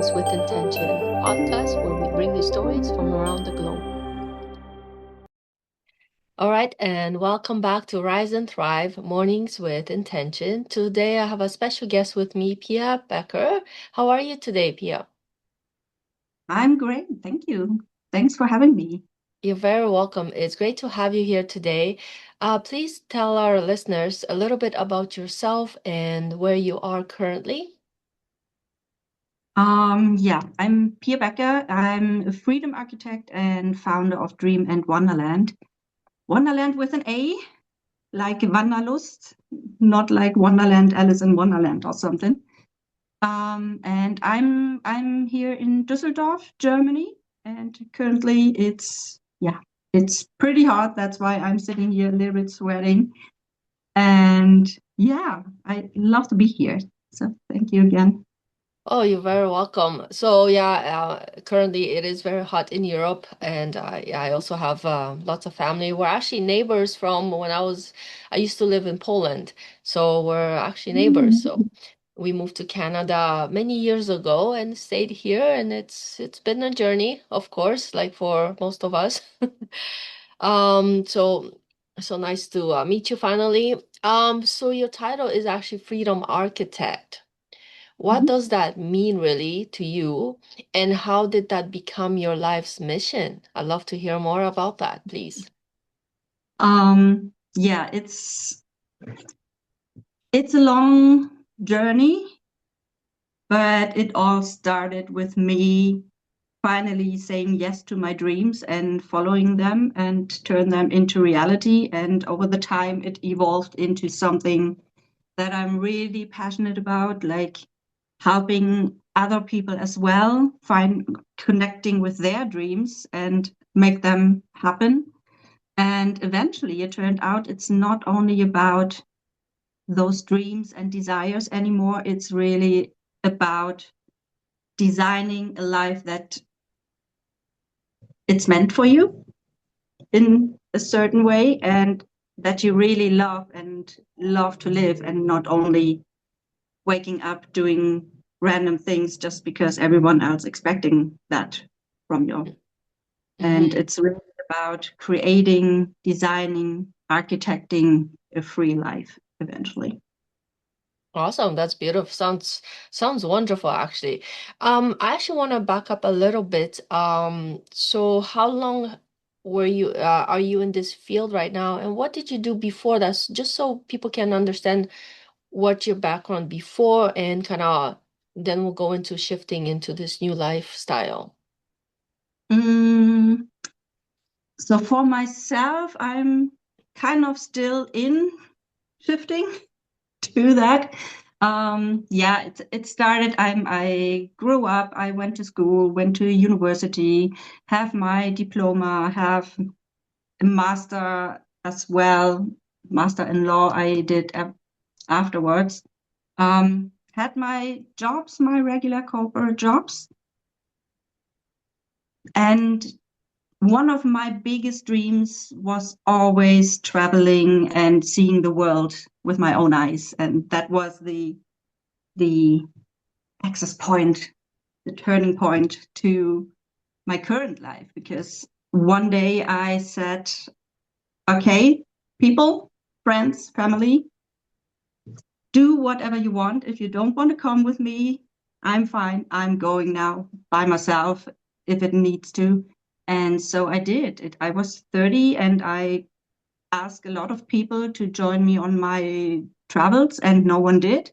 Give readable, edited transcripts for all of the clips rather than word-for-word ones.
Mornings with Intention, podcast where we bring you stories from around the globe. All right, and welcome back to Rise and Thrive Mornings with Intention. Today I have a special guest with me, Pia Becker. How are you today, Pia? I'm great. Thank you. Thanks for having me. You're very welcome. It's great to have you here today. Please tell our listeners a little bit about yourself and where you are currently. I'm Pia Becker. I'm a freedom architect and founder of Dream and Wanderland. Wonderland with an A, like Wanderlust, not like Wonderland, Alice in Wonderland or something. And I'm here in Düsseldorf, Germany, and currently it's pretty hot. That's why I'm sitting here a little bit sweating. And yeah, I love to be here. So thank you again. Oh, you're very welcome. So yeah, currently it is very hot in Europe, and yeah, I also have lots of family. We're actually neighbors from I used to live in Poland, so we're actually neighbors. So we moved to Canada many years ago and stayed here, and it's been a journey, of course, like for most of us. So so nice to meet you finally. So your title is actually Freedom Architect. What Mhm. does that mean really to you, and how did that become your life's mission? I'd love to hear more about that, please. Yeah, it's a long journey, but it all started with me finally saying yes to my dreams and following them and turn them into reality. And over the time, it evolved into something that I'm really passionate about, like helping other people as well, find connecting with their dreams and make them happen. And eventually, it turned out it's not only about those dreams and desires anymore. It's really about designing a life that it's meant for you in a certain way and that you really love and love to live, and not only waking up doing random things just because everyone else expecting that from you. And Mm-hmm. it's really about creating, designing, architecting a free life eventually. Awesome. That's beautiful. Sounds wonderful, actually. I actually want to back up a little bit. So how long are you in this field right now, and what did you do before that? Just so people can understand what your background before, and kind of then we'll go into shifting into this new lifestyle. Mm, so for myself, I'm kind of still in shifting to that. Yeah, it started. I grew up. I went to school, went to university, have my diploma, have a master as well, master in law. I did afterwards. Had my jobs, my regular corporate jobs, and one of my biggest dreams was always traveling and seeing the world with my own eyes, and that was the access point, the turning point to my current life. Because one day I said, okay, people, friends, family, do whatever you want. If you don't want to come with me, I'm fine. I'm going now by myself if it needs to. And so I did it. I was 30 and I asked a lot of people to join me on my travels, and no one did,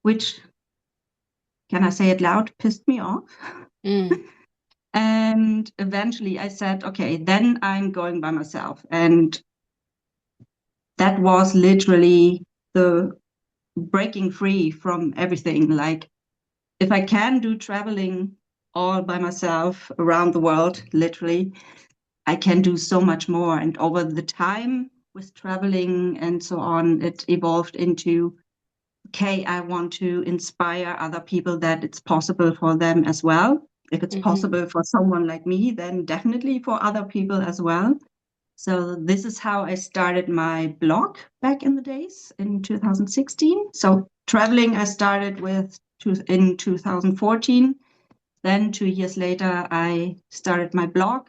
which, can I say it loud, pissed me off. Mm. And eventually I said, okay, then I'm going by myself. And that was literally the breaking free from everything. Like, if I can do traveling all by myself around the world, literally, I can do so much more. And over the time with traveling and so on, it evolved into, okay, I want to inspire other people that it's possible for them as well. If it's Mm-hmm. possible for someone like me, then definitely for other people as well. So this is how I started my blog back in the days in 2016. So traveling, I started with in 2014. Then 2 years later, I started my blog,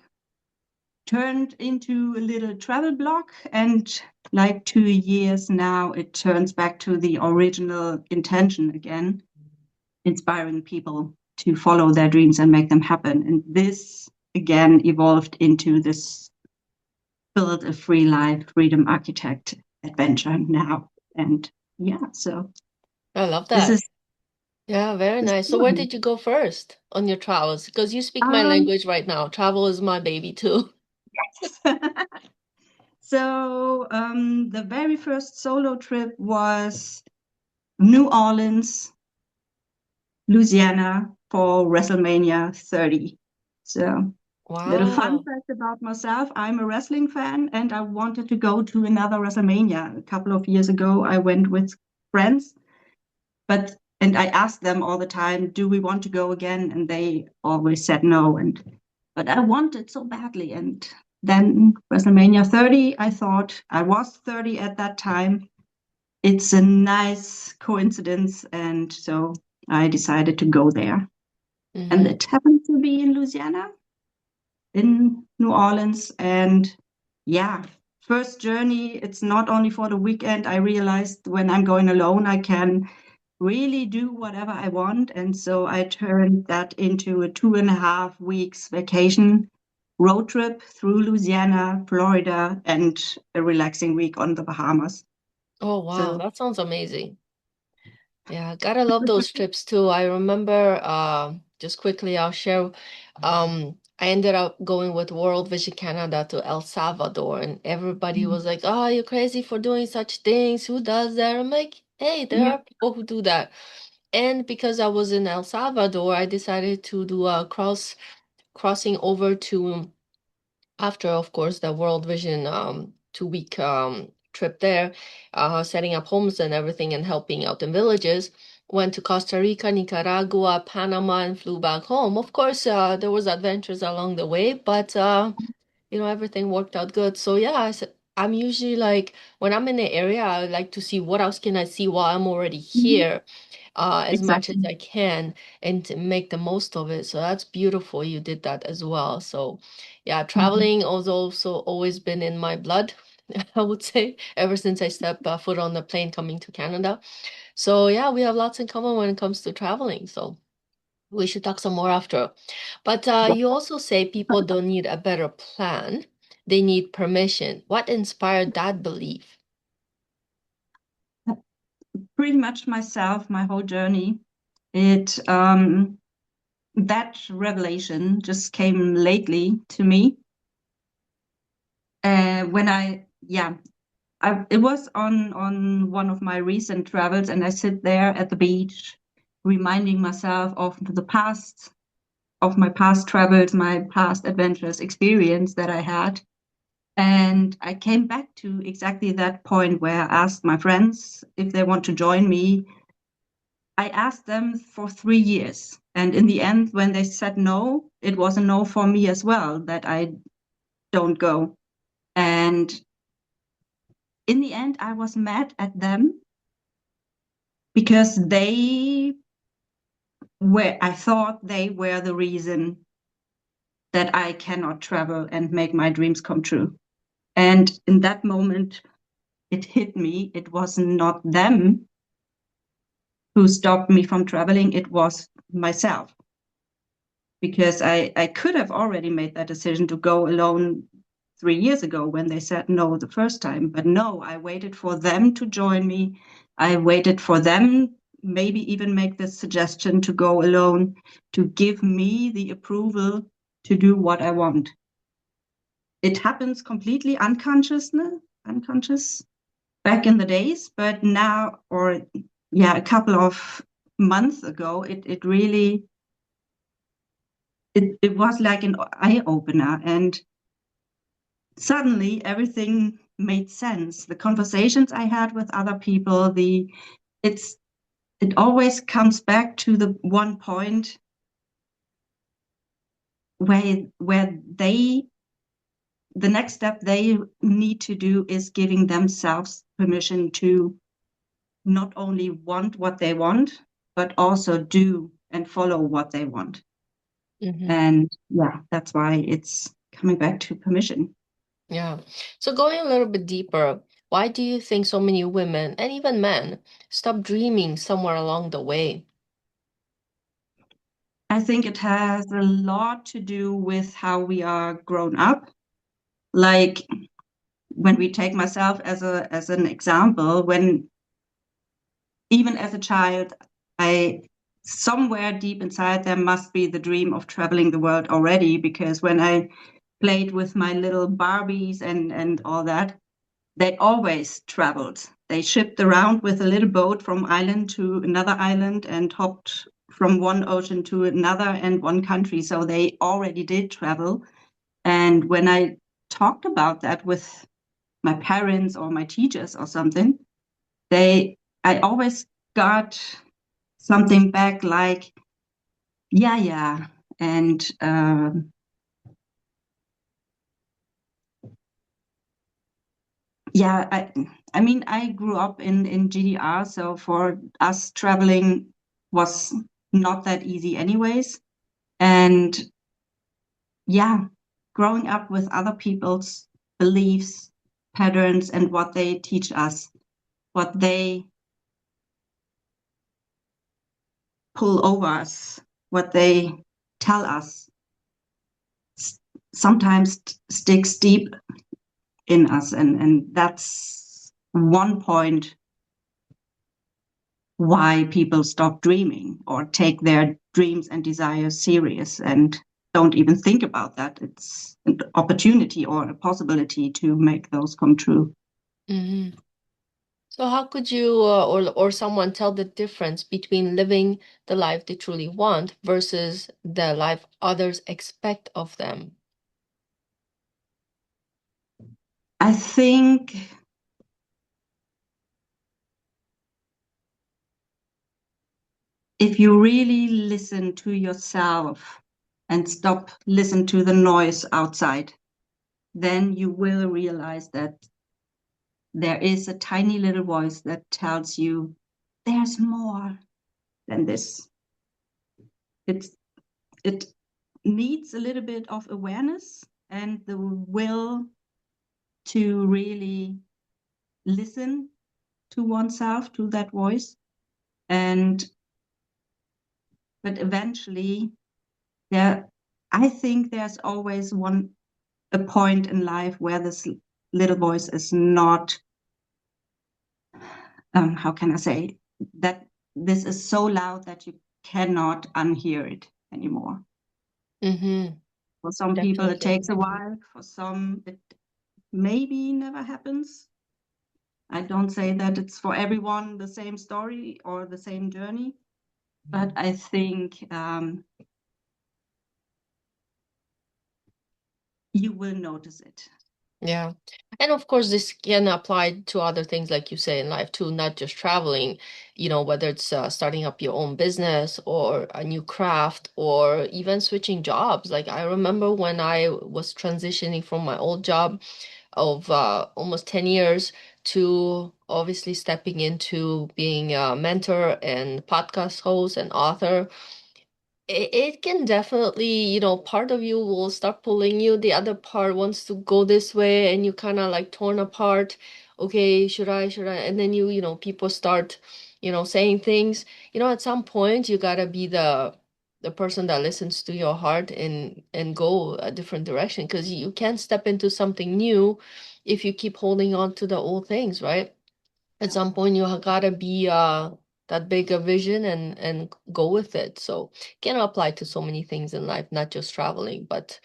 turned into a little travel blog, and like 2 years now, it turns back to the original intention again, inspiring people to follow their dreams and make them happen. And this again evolved into this build a free life, freedom architect adventure now. And yeah, so I love this that. is Yeah, very the nice. So where story. did you go first on your travels? Because you speak my Um, language right now. Travel is my baby too. so the very first solo trip was New Orleans, Louisiana for WrestleMania 30. So, little fun Wow. fact about myself, I'm a wrestling fan and I wanted to go to another WrestleMania. A couple of years ago, I went with friends, but and I asked them all the time, do we want to go again? And they always said no. But I wanted so badly. And then WrestleMania 30, I thought I was 30 at that time. It's a nice coincidence. And so I decided to go there. And Mm-hmm. it happened to be in Louisiana, in New Orleans. And yeah, first journey, it's not only for the weekend. I realized when I'm going alone, I can really do whatever I want. And so I turned that into a 2.5 weeks vacation road trip through Louisiana, Florida, and a relaxing week on the Bahamas. Oh, wow. So That sounds amazing. Yeah, gotta love those trips too. I remember, just quickly, I'll share. I ended up going with World Vision Canada to El Salvador, and everybody was like, "Oh, you're crazy for doing such things. Who does that?" I'm like, "Hey, there yeah. are people who do that." And because I was in El Salvador, I decided to do a crossing over to after, of course, the World Vision 2 week trip there, setting up homes and everything and helping out in villages. Went to Costa Rica, Nicaragua, Panama, and flew back home. Of course, there was adventures along the way, but everything worked out good. So yeah, I'm usually like when I'm in the area, I like to see what else can I see while I'm already Mhm. here, as much as Exactly. I can and to make the most of it. So that's beautiful. You did that as well. So yeah, Mhm. traveling has also always been in my blood, I would say, ever since I stepped foot on the plane coming to Canada. So yeah, we have lots in common when it comes to traveling. So we should talk some more after. But Yeah. you also say people don't need a better plan. They need permission. What inspired that belief? Pretty much myself, my whole journey. It that revelation just came lately to me. When it was on one of my recent travels, and I sit there at the beach, reminding myself of the past, of my past travels, my past adventures, experience that I had. And I came back to exactly that point where I asked my friends if they want to join me. I asked them for 3 years. And in the end, when they said no, it was a no for me as well, that I don't go. And in the end, I was mad at them because I thought they were the reason that I cannot travel and make my dreams come true. And in that moment, it hit me. It was not them who stopped me from traveling, it was myself. Because I could have already made that decision to go alone 3 years ago when they said no the first time. But no, I waited for them to join me. I waited for them, maybe even make the suggestion to go alone, to give me the approval to do what I want. It happens completely unconscious back in the days, but now, or yeah, a couple of months ago, it really it was like an eye opener, and suddenly everything made sense. The conversations I had with other people, it's it always comes back to the one point where the next step they need to do is giving themselves permission to not only want what they want, but also do and follow what they want. Hmm. And yeah, that's why it's coming back to permission. Yeah. So going a little bit deeper, why do you think so many women and even men stop dreaming somewhere along the way? I think it has a lot to do with how we are grown up. Like when we take myself as an example, when even as a child, I somewhere deep inside there must be the dream of traveling the world already, because when I played with my little Barbies and all that, they always traveled. They shipped around with a little boat from island to another island and hopped from one ocean to another and one country. So they already did travel. And when I talked about that with my parents or my teachers or something, I always got something back like, yeah, yeah. And yeah, I mean, I grew up in GDR, so for us, traveling was not that easy, anyways. And yeah, growing up with other people's beliefs, patterns, and what they teach us, what they pull over us, what they tell us, s- sometimes sticks deep in us. And that's one point why people stop dreaming or take their dreams and desires serious and don't even think about that. It's an opportunity or a possibility to make those come true. Hmm. So how could you or someone tell the difference between living the life they truly want versus the life others expect of them? I think if you really listen to yourself and stop listen to the noise outside, then you will realize that there is a tiny little voice that tells you there's more than this. It's it needs a little bit of awareness and the will to really listen to oneself, to that voice. And but eventually there I think there's always a point in life where this little voice is not, how can I say, that this is so loud that you cannot unhear it anymore. Hmm. For some people, it Definitely. takes a while. For some, it maybe never happens. I don't say that it's for everyone the same story or the same journey, but I think you will notice it. Yeah. And of course, this can apply to other things, like you say, in life too, not just traveling, whether it's starting up your own business or a new craft or even switching jobs. Like I remember when I was transitioning from my old job of almost 10 years to obviously stepping into being a mentor and podcast host and author. It can definitely, part of you will start pulling you, the other part wants to go this way, and you kind of like torn apart. Okay, should I? And then people start, saying things. At some point you gotta be the person that listens to your heart and go a different direction because you can't step into something new if you keep holding on to the old things, right? At some point you gotta be that bigger vision and go with it. So can apply to so many things in life, not just traveling, but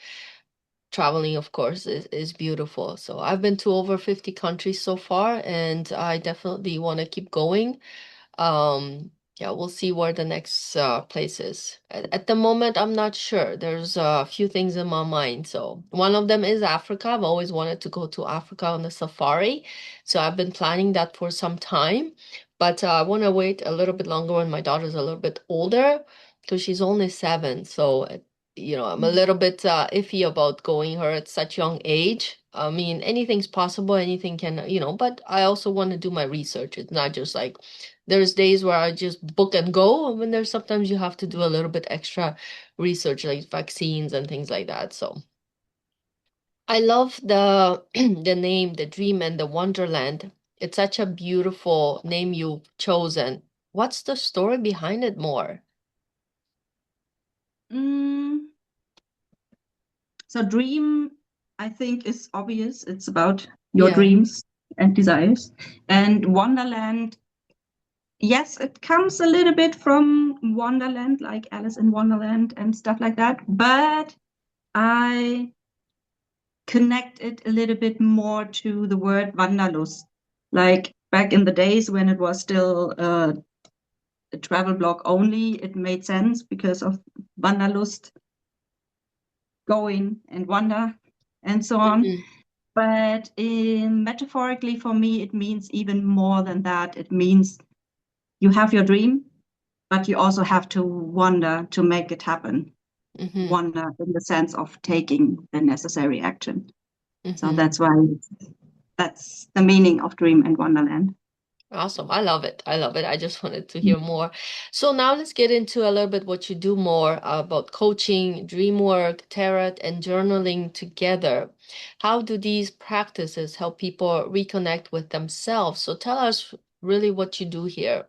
traveling, of course, is beautiful. So I've been to over 50 countries so far, and I definitely want to keep going. Yeah, we'll see where the next place is. At the moment, I'm not sure. There's a few things in my mind. So one of them is Africa. I've always wanted to go to Africa on a safari. So I've been planning that for some time. But I want to wait a little bit longer when my daughter's a little bit older because she's only 7. So, I'm a little bit iffy about going her at such young age. I mean, anything's possible, anything can, but I also want to do my research. It's not just like There's days where I just book and go, and when there's sometimes you have to do a little bit extra research, like vaccines and things like that. So I love the the name, the Dream and the Wonderland. It's such a beautiful name you've chosen. What's the story behind it more? Mm, so dream, I think, is obvious. It's about your Yeah. dreams and desires. And Wonderland, yes, it comes a little bit from Wonderland, like Alice in Wonderland and stuff like that. But I connect it a little bit more to the word Wanderlust. Like back in the days when it was still a travel blog only, it made sense because of Wanderlust, going and wander and so on. Hmm. But metaphorically for me, it means even more than that. It means you have your dream, but you also have to wander to make it happen. Hmm. Wander in the sense of taking the necessary action. So Hmm. that's why that's the meaning of Dream and Wonderland. Awesome. I love it. I love it. I just wanted to hear more. So now let's get into a little bit what you do more about coaching, dream work, tarot, and journaling together. How do these practices help people reconnect with themselves? So tell us really what you do here.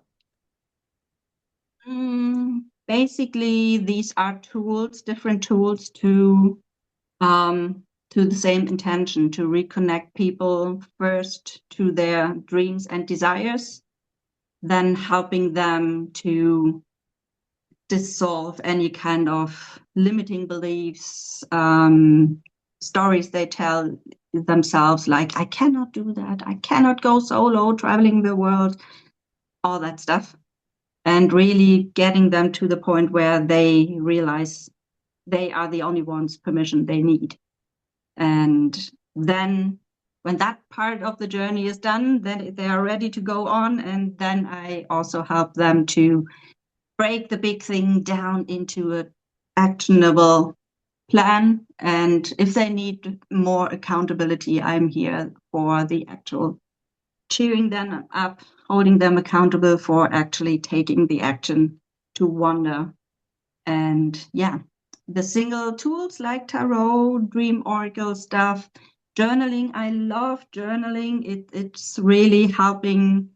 Basically, these are tools, different tools to the same intention, to reconnect people first to their dreams and desires, then helping them to dissolve any kind of limiting beliefs, stories they tell themselves, like, I cannot do that, I cannot go solo, traveling the world, all that stuff. And really getting them to the point where they realize they are the only ones permission they need. And then when that part of the journey is done, then they are ready to go on. And then I also help them to break the big thing down into an actionable plan. And if they need more accountability, I'm here for the actual cheering them up, holding them accountable for actually taking the action to wander. And yeah, the single tools like tarot, dream oracle stuff, journaling. I love journaling. It's really helping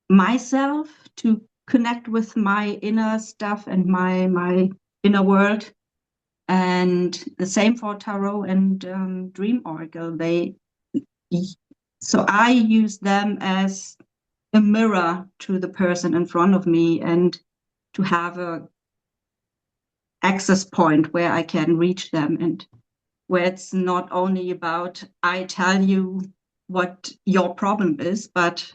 myself to connect with my inner stuff and my inner world. And the same for tarot and dream oracle. So I use them as a mirror to the person in front of me and to have a access point where I can reach them and where it's not only about I tell you what your problem is, but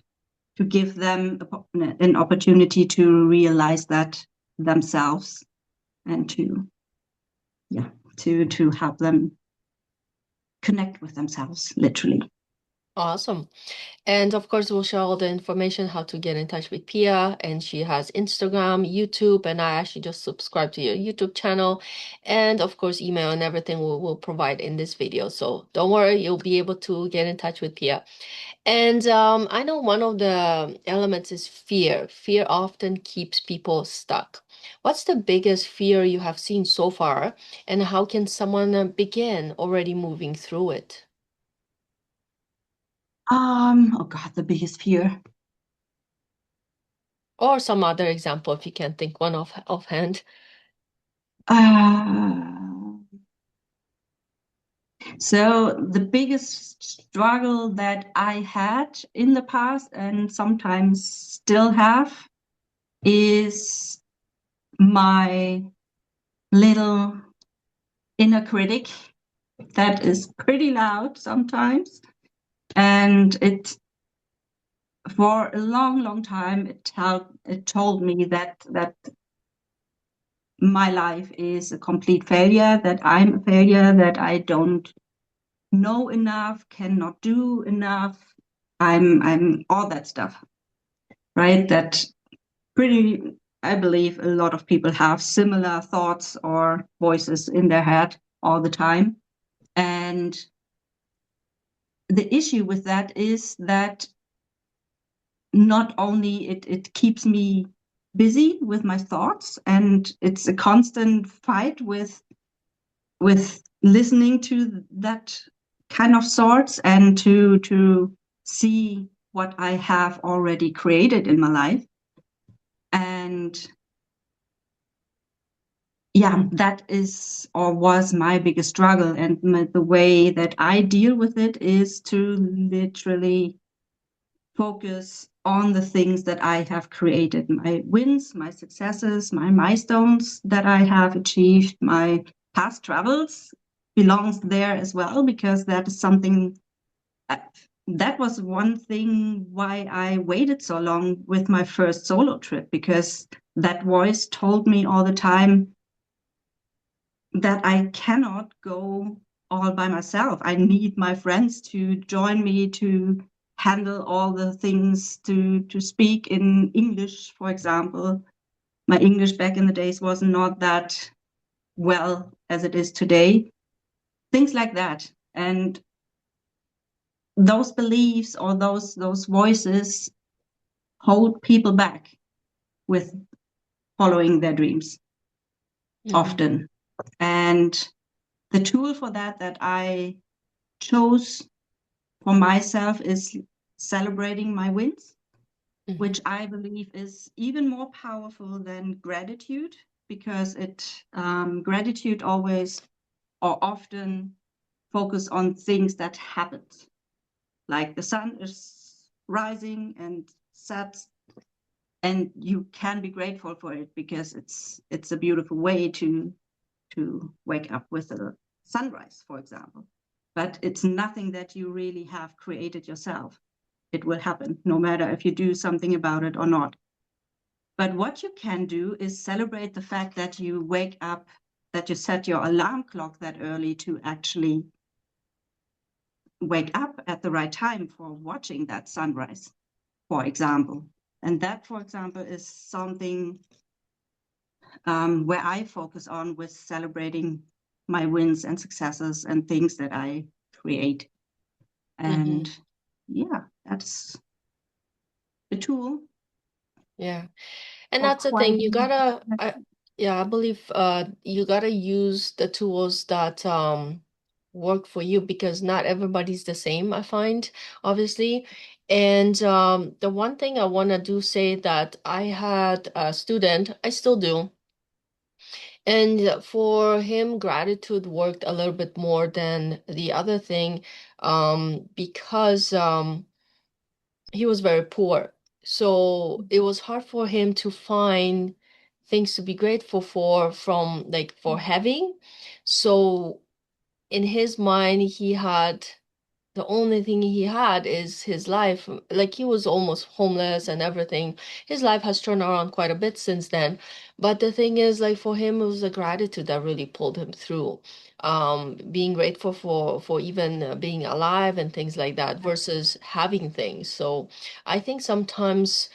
to give them an opportunity to realize that themselves and to yeah to help them connect with themselves literally. Awesome. And of course, we'll share all the information how to get in touch with Pia. And she has Instagram, YouTube, and I actually just subscribe to your YouTube channel. And of course, email and everything we'll provide in this video. So don't worry, you'll be able to get in touch with Pia. And I know one of the elements is fear. Fear often keeps people stuck. What's the biggest fear you have seen so far, and how can someone begin already moving through it? Oh God, the biggest fear. Or some other example if you can think one offhand. uh, so the biggest struggle that I had in the past and sometimes still have is my little inner critic that is pretty loud sometimes. And it, for a long, long time, it told me that my life is a complete failure, that I'm a failure, that I don't know enough, cannot do enough. I'm all that stuff, right? That pretty, I believe a lot of people have similar thoughts or voices in their head all the time. And the issue with that is that not only it keeps me busy with my thoughts, and it's a constant fight with listening to that kind of sorts, and to see what I have already created in my life. And yeah, that is or was my biggest struggle. And the way that I deal with it is to literally focus on the things that I have created, my wins, my successes, my milestones that I have achieved, my past travels belongs there as well, because that is something uh, that was one thing why I waited so long with my first solo trip, because that voice told me all the time that I cannot go all by myself. I need my friends to join me to handle all the things, to speak in English, for example. My English back in the days was not that well as it is today. Things like that. And those beliefs or those voices hold people back with following their dreams Hmm. often. And the tool for that I chose for myself is celebrating my wins, Hmm. which I believe is even more powerful than gratitude, because it gratitude always or often focus on things that happened, like the sun is rising and sets, and you can be grateful for it because it's a beautiful way to wake up with a sunrise, for example. But it's nothing that you really have created yourself. It will happen no matter if you do something about it or not. But what you can do is celebrate the fact that you wake up, that you set your alarm clock that early to actually wake up at the right time for watching that sunrise, for example. And that, for example, is something where I focus on with celebrating my wins and successes and things that I create. And Hmm. yeah, that's the tool Yeah. And for that's the thing, you quieting. gotta, yeah, I believe you gotta use the tools that work for you, because not everybody's the same, I find, obviously. And the one thing I wanna do say that I had a student, I still do, and for him, gratitude worked a little bit more than the other thing, because he was very poor. So it was hard for him to find things to be grateful for from like for having. So in his mind, he had the only thing he had is his life. Like he was almost homeless and everything. His life has turned around quite a bit since then. But the thing is, like for him, it was the gratitude that really pulled him through. Being grateful for even being alive and things like that versus having things. So I think sometimes,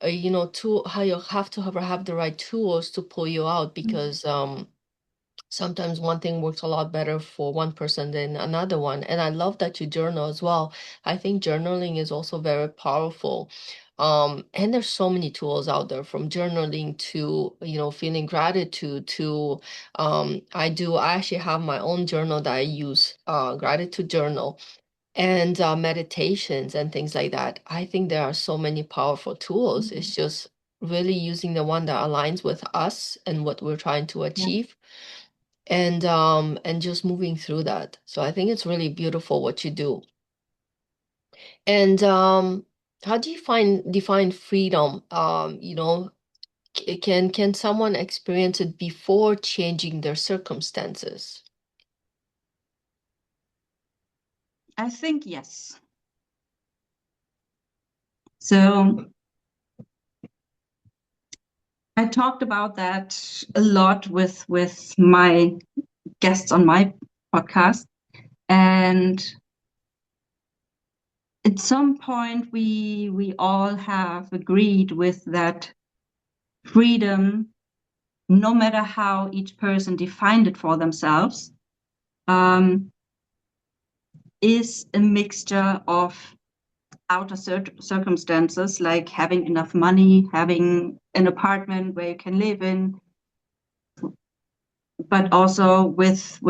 how you have to have the right tools to pull you out, because sometimes one thing works a lot better for one person than another one. And I love that you journal as well. I think journaling is also very powerful. And there's so many tools out there, from journaling to, feeling gratitude to, I actually have my own journal that I use, gratitude journal, and meditations and things like that. I think there are so many powerful tools. It's just really using the one that aligns with us and what we're trying to Yeah. achieve, and just moving through that. So I think it's really beautiful what you do. And how do you define freedom? Can someone experience it before changing their circumstances? I think yes. So I talked about that a lot with my guests on my podcast. And at some point we all have agreed with that freedom, no matter how each person defined it for themselves, um, is a mixture of outer circumstances, like having enough money, having an apartment where you can live in, but also with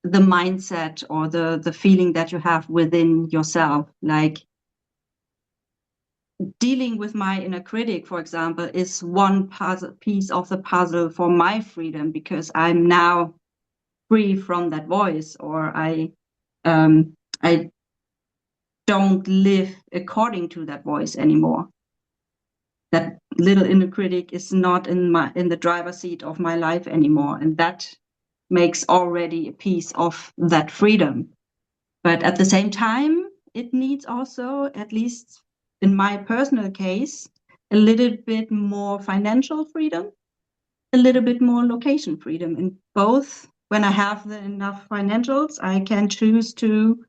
the mindset or the feeling that you have within yourself. Like dealing with my inner critic, for example, is one piece of the puzzle for my freedom, because I'm now free from that voice, or I don't live according to that voice anymore. That little inner critic is not in the driver's seat of my life anymore, and that makes already a piece of that freedom. But at the same time, it needs also, at least in my personal case, a little bit more financial freedom, a little bit more location freedom. In both, when I have enough financials, I can choose to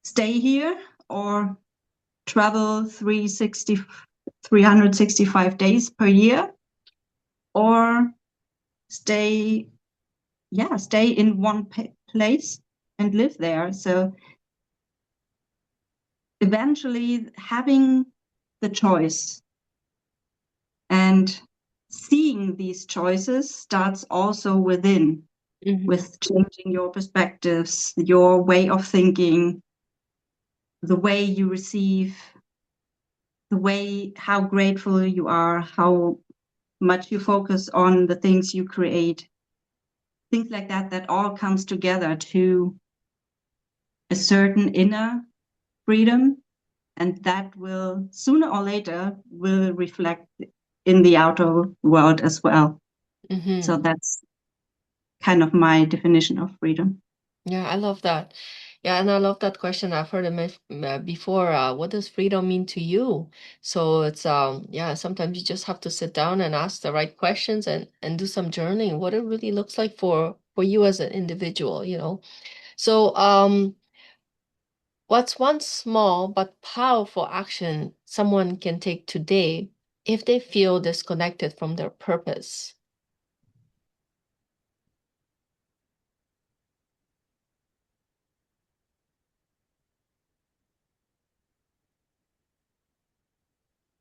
stay here or travel 365 days per year, or stay, yeah, stay in one place and live there. So eventually having the choice and seeing these choices starts also within, Hmm. with changing your perspectives, your way of thinking, the way you receive, the way how grateful you are, how much you focus on the things you create, things like that, that all comes together to a certain inner freedom, and that will sooner or later will reflect in the outer world as well. So Hmm. that's kind of my definition of freedom. Yeah, I love that. Yeah, and I love that question. I've heard it before. What does freedom mean to you? So it's yeah, sometimes you just have to sit down and ask the right questions and do some journaling, what it really looks like for you as an individual, you know. So what's one small but powerful action someone can take today if they feel disconnected from their purpose?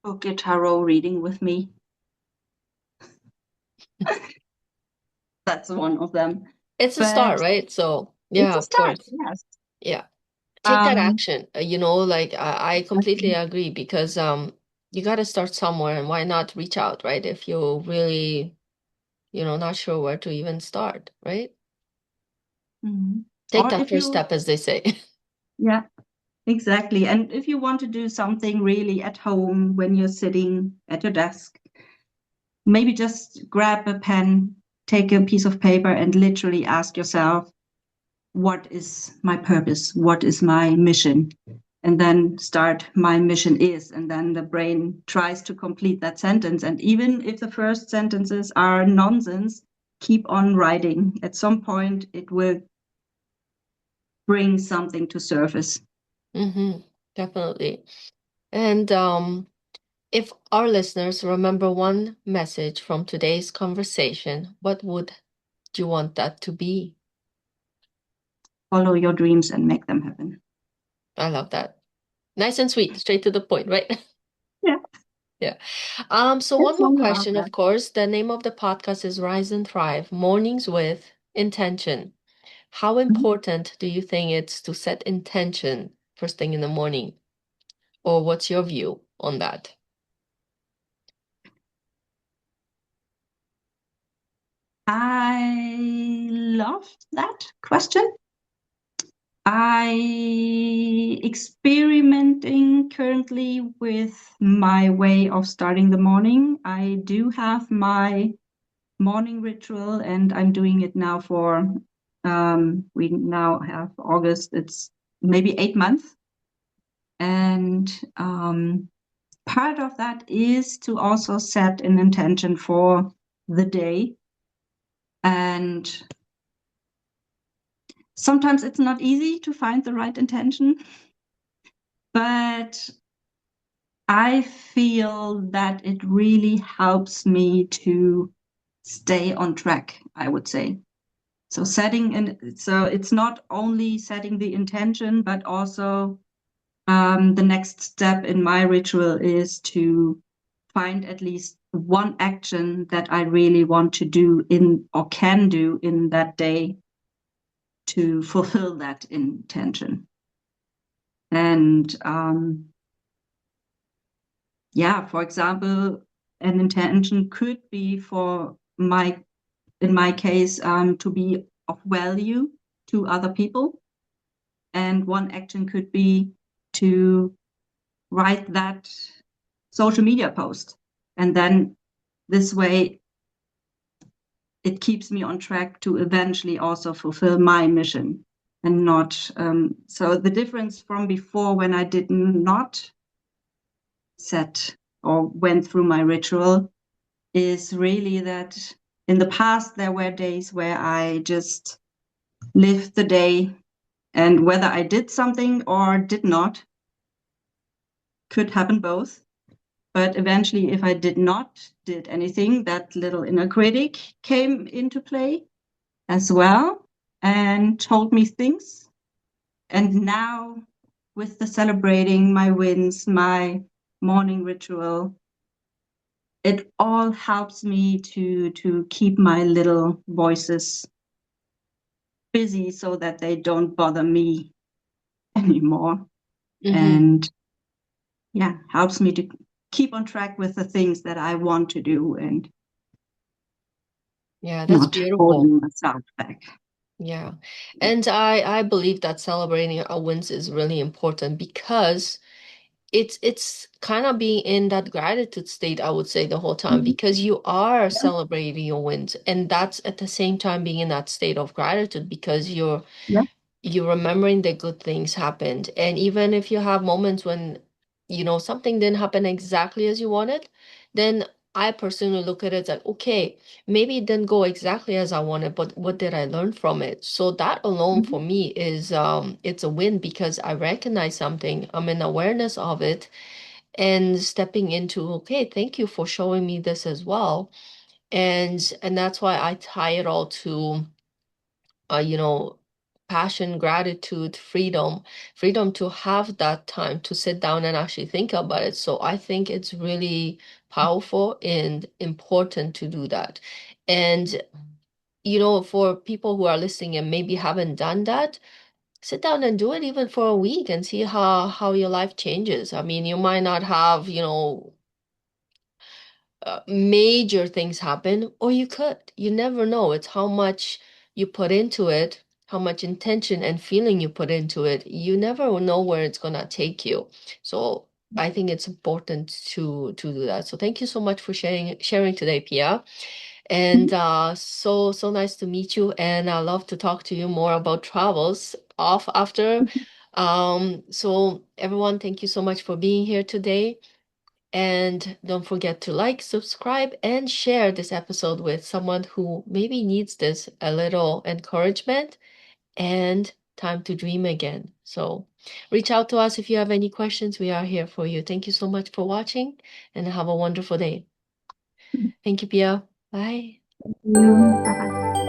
Book a tarot reading with me. That's one of them. It's a start, But right? So it's yeah, a of start, course. yes. Yeah. Take that Um, action. You know, like I completely exactly. agree because you got to start somewhere, and why not reach out, right? If you're really, not sure where to even start, right? Mhm. Take Or that if first you, step, as they say. yeah, exactly. And if you want to do something really at home when you're sitting at your desk, maybe just grab a pen, take a piece of paper, and literally ask yourself, what is my purpose? What is my mission? And then start, my mission is. And then the brain tries to complete that sentence. And even if the first sentences are nonsense, keep on writing. At some point, it will bring something to surface. Hmm. Definitely. And if our listeners remember one message from today's conversation, what would you want that to be? Follow your dreams and make them happen. I love that. Nice and sweet, straight to the point, right? Yeah, Yeah. So one it's more longer out question, there. of course. The name of the podcast is Rise and Thrive, Mornings with Intention. How Mhm. important do you think it's to set intention first thing in the morning? Or what's your view on that? I love that question. I experimenting currently with my way of starting the morning. I do have my morning ritual, and I'm doing it now for we now have August, it's maybe 8 months. And part of that is to also set an intention for the day. And sometimes it's not easy to find the right intention, but I feel that it really helps me to stay on track, I would say. So it's not only setting the intention, but also The next step in my ritual is to find at least one action that I really want to do in or can do in that day to fulfill that intention. And yeah, for example, an intention could be for in my case, to be of value to other people. And one action could be to write that social media post. And then this way, it keeps me on track to eventually also fulfill my mission and not. So the difference from before when I did not set or went through my ritual is really that in the past, there were days where I just lived the day, and whether I did something or did not could happen both. But eventually, if I did not did anything, that little inner critic came into play as well and told me things. And now, with the celebrating my wins, my morning ritual, it all helps me to keep my little voices busy so that they don't bother me anymore. Hmm. And yeah, helps me to keep on track with the things that I want to do and Yeah, that's not beautiful. holding myself back. Yeah. And I believe that celebrating our wins is really important because it's kind of being in that gratitude state, I would say, the whole time Mhm. because you are Yeah, celebrating your wins. And that's at the same time being in that state of gratitude because yeah. you're remembering the good things happened. And even if you have moments when, something didn't happen exactly as you wanted, then I personally look at it like, okay, maybe it didn't go exactly as I wanted, but what did I learn from it? So that alone Mhm. for me is it's a win because I recognize something, I'm in awareness of it and stepping into, okay, thank you for showing me this as well. And that's why I tie it all to uh, you know, passion, gratitude, freedom to have that time to sit down and actually think about it. So I think it's really powerful and important to do that. And, for people who are listening and maybe haven't done that, sit down and do it even for a week and see how your life changes. I mean, you might not have, major things happen, or you could. You never know. It's how much you put into it, how much intention and feeling you put into it. You never will know where it's gonna take you. So I think it's important to do that. So thank you so much for sharing today, Pia. And so nice to meet you. And I love to talk to you more about travels off after. So everyone, thank you so much for being here today. And don't forget to like, subscribe, and share this episode with someone who maybe needs this a little encouragement and time to dream again. So reach out to us if you have any questions. We are here for you. Thank you so much for watching and have a wonderful day. Thank you, Pia. Bye. Thank you. Bye bye.